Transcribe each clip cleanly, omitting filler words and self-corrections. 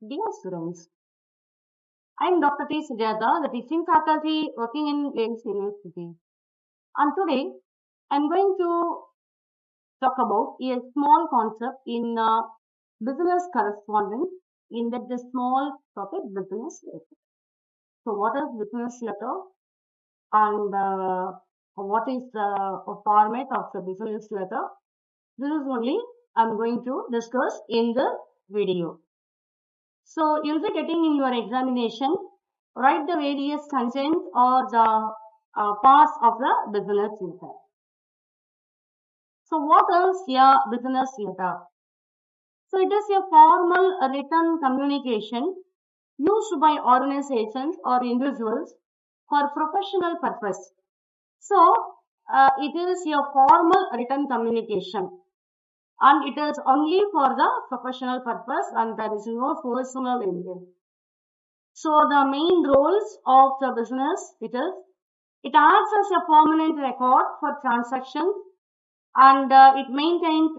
Dear students, I am DR.T, the teaching faculty working in Wales University. And today, I am going to talk about a small concept in business correspondence, in that the small topic business letter. So, what is business letter and what is the format of the business letter? This is only I am going to discuss in the video. So you'll be getting in your examination, write the various contents or the parts of the business letter. So what is a business letter? So it is a formal written communication used by organizations or individuals for professional purpose. So it is a formal written communication and it is only for the professional purpose and there is no personal intent. So the main roles of the business, it acts as a permanent record for transactions and it maintains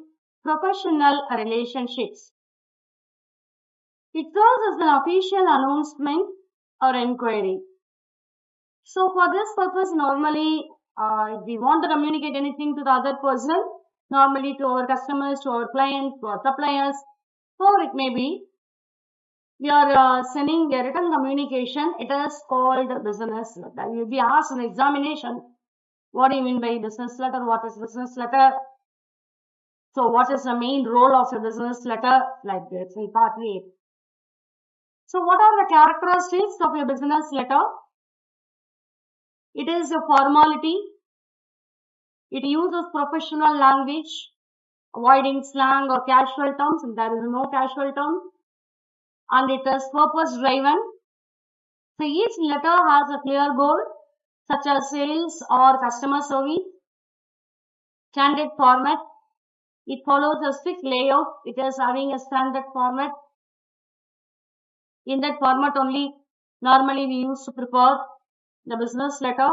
professional relationships. It serves as an official announcement or inquiry. So for this purpose, normally, if we want to communicate anything to the other person, normally to our customers, to our clients, to our suppliers, or it may be we are sending a written communication. It is called business letter. You will be asked in examination, what do you mean by business letter? What is business letter? So what is the main role of a business letter? Like this in part A. So what are the characteristics of a business letter? It is a formality. It uses professional language, avoiding slang or casual terms. And there is no casual term. And it is purpose driven. So each letter has a clear goal, such as sales or customer service. Standard format. It follows a strict layout. It is having a standard format. In that format only, normally we used to prepare the business letter.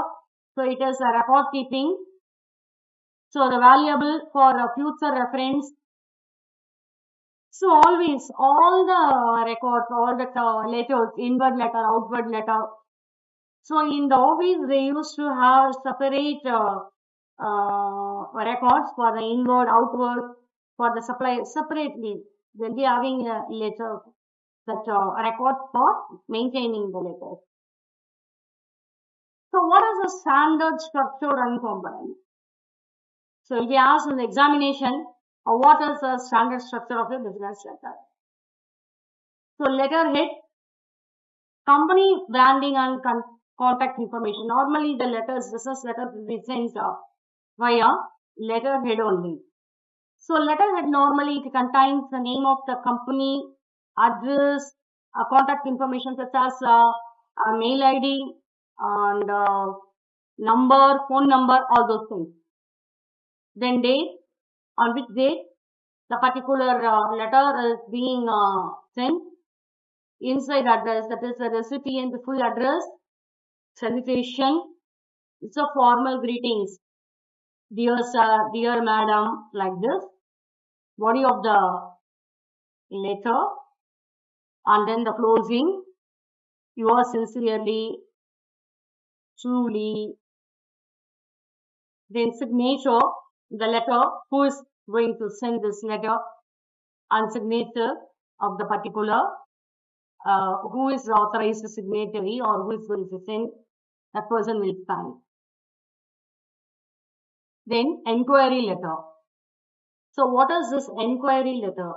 So it is a record keeping. So the valuable for a future reference. So always all the records, all the letters, inward letter, outward letter. So in the office they used to have separate records for the inward, outward, for the supply separately. They'll be having a letter that record for maintaining the letters. So what is the standard structure and component? So if we ask in the examination, what is the standard structure of a business letter? So letterhead, company branding and contact information. Normally the letters, business letters will be sent via letterhead only. So letterhead normally it contains the name of the company, address, contact information such as mail ID and number, phone number, all those things. Then date, on which date the particular letter is being sent. Inside address, that is the recipient full address, salutation, it's a formal greetings. Dear sir, dear madam, like this. Body of the letter, and then the closing. Yours sincerely, truly. Then signature, the letter, who is going to send this letter, and signature of the particular, who is the authorized signatory or who is going to send, that person will sign. Then enquiry letter. So what is this enquiry letter?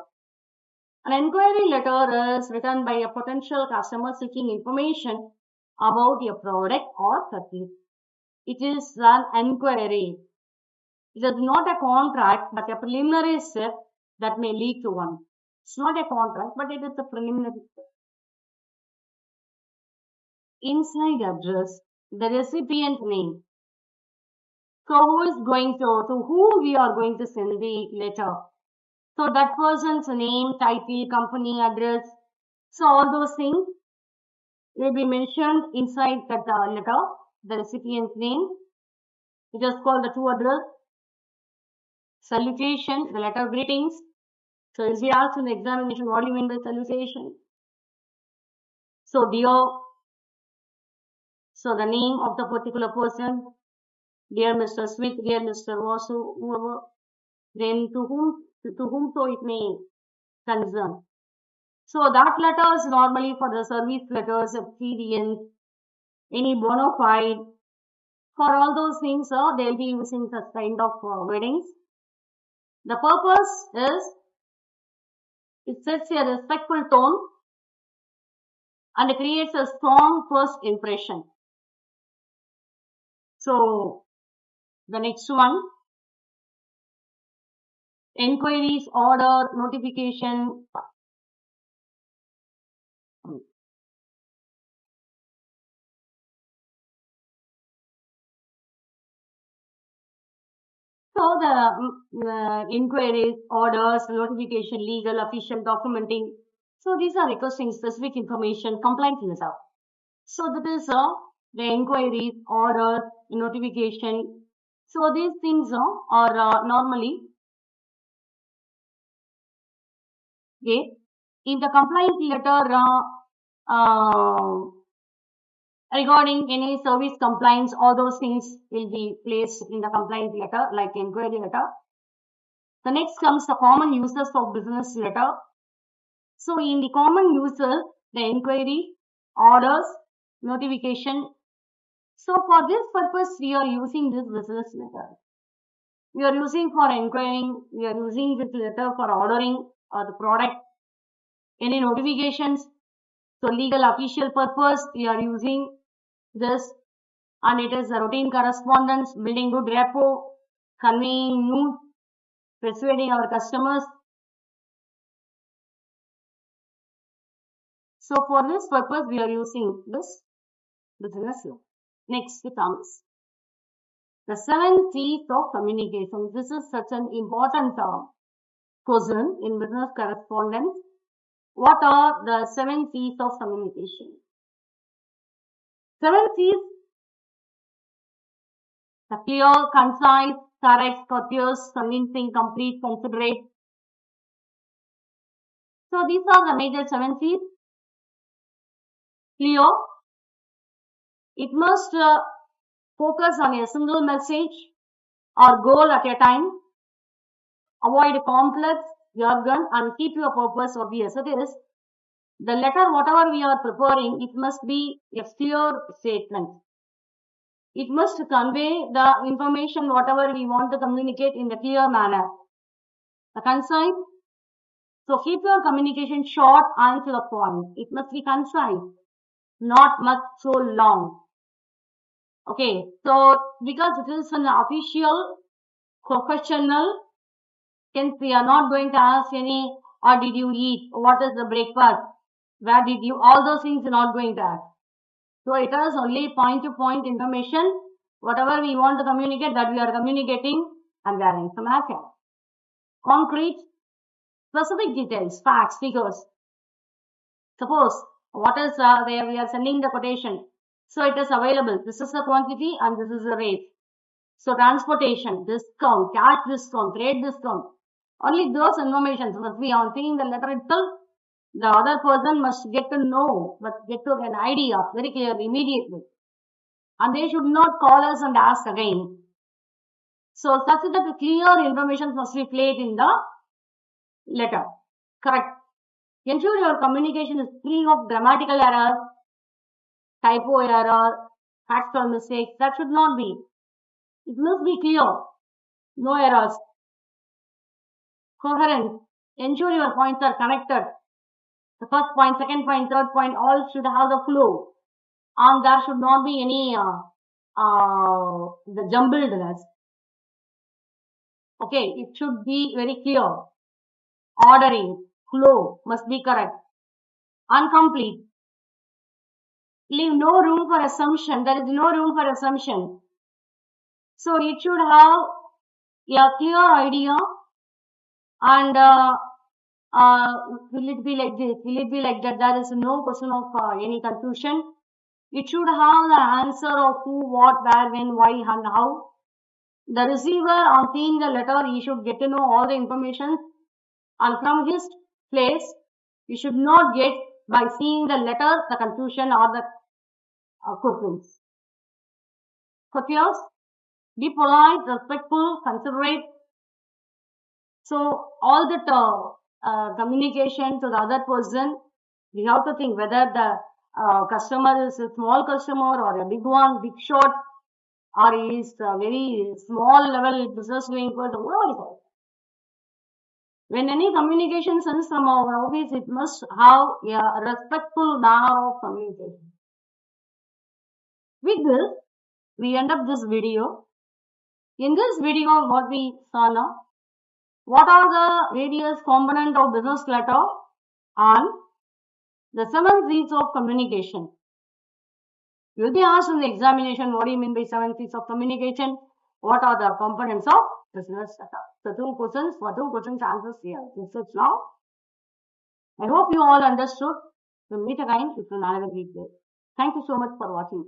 An enquiry letter is written by a potential customer seeking information about a product or service. It is an enquiry. It is not a contract, but a preliminary step that may lead to one. It's not a contract, but it is a preliminary step. Inside address, the recipient name. So who is going to whom we are going to send the letter? So that person's name, title, company, address. So all those things will be mentioned inside that letter, the recipient's name. It is called the to address. Salutation, the letter greetings. So if we ask in the examination, what do you mean by salutation? So the name of the particular person, dear Mr. Smith, dear Mr. Vasu, whoever, then to whom so it may concern. So that letter is normally for the service letters, experience, any bona fide. For all those things, they'll be using such kind of weddings. The purpose is it sets a respectful tone and creates a strong first impression. So the next one, inquiries, order, notification. So the inquiries, orders, notification, legal, official, documenting. So these are requesting specific information, compliance letter. So that is the inquiries, orders, notification. So these things are normally okay. In the complaint letter regarding any service complaints, all those things will be placed in the complaint letter, like inquiry letter. The next comes the common uses of business letter. So in the common uses, the inquiry, orders, notification. So for this purpose, we are using this business letter. We are using for inquiring, we are using this letter for ordering the product, any notifications. So legal official purpose, we are using this, and it is a routine correspondence, building good rapport, conveying news, persuading our customers. So for this purpose, we are using this business law. Next comes the 7 C's of communication. This is such an important question in business correspondence. What are the 7 C's of communication? 7 C's: the clear, concise, correct, courteous, convincing, complete, considerate. So these are the major 7 C's. Clear. It must focus on a single message or goal at a time. Avoid complex jargon and keep your purpose obvious. It is the letter, whatever we are preparing, it must be a clear statement. It must convey the information, whatever we want to communicate in a clear manner. The concise. So keep your communication short and to the point. It must be concise, not much so long. Okay, so because it is an official, professional, since we are not going to ask any, or did you eat, what is the breakfast, where did you, all those things are not going to ask. So it is only point to point information, whatever we want to communicate, that we are communicating, and we are information. Concrete, specific details, facts, figures. Suppose what is there, we are sending the quotation. So it is available. This is the quantity and this is the rate. So transportation, discount, cash discount, rate discount. Only those information must be on seeing the letter itself. The other person must get to know, but get to an idea very clearly, immediately. And they should not call us and ask again. So such that the clear information must be placed in the letter. Correct. Ensure your communication is free of grammatical errors, typo error, factual mistakes. That should not be. It must be clear. No errors. Coherent. Ensure your points are connected. The first point, second point, third point, all should have the flow. And there should not be any the jumbledness. Okay, it should be very clear. Ordering, flow must be correct. Incomplete. Leave no room for assumption. There is no room for assumption. So it should have a clear idea, and will it be like this? Will it be like that? There is no question of any confusion. It should have the answer of who, what, where, when, why, and how. The receiver, on seeing the letter, he should get to know all the information, and from his place, he should not get by seeing the letters, the confusion, or the questions. Courteous, be polite, respectful, considerate. So all the communication to the other person, we have to think whether the customer is a small customer or a big one, big shot, or he is a very small level business doing person, whatever it is. When any communication comes from our office, it must have a respectful manner of communication. With this, we end up this video. In this video, what we saw now, what are the various components of business letter and the 7 C's of communication. You will be asked in the examination, what do you mean by 7 C's of communication? What are the components of business letter? So 2 questions, for 2 questions answers here. This is now. I hope you all understood. We'll meet again with another video. Thank you so much for watching.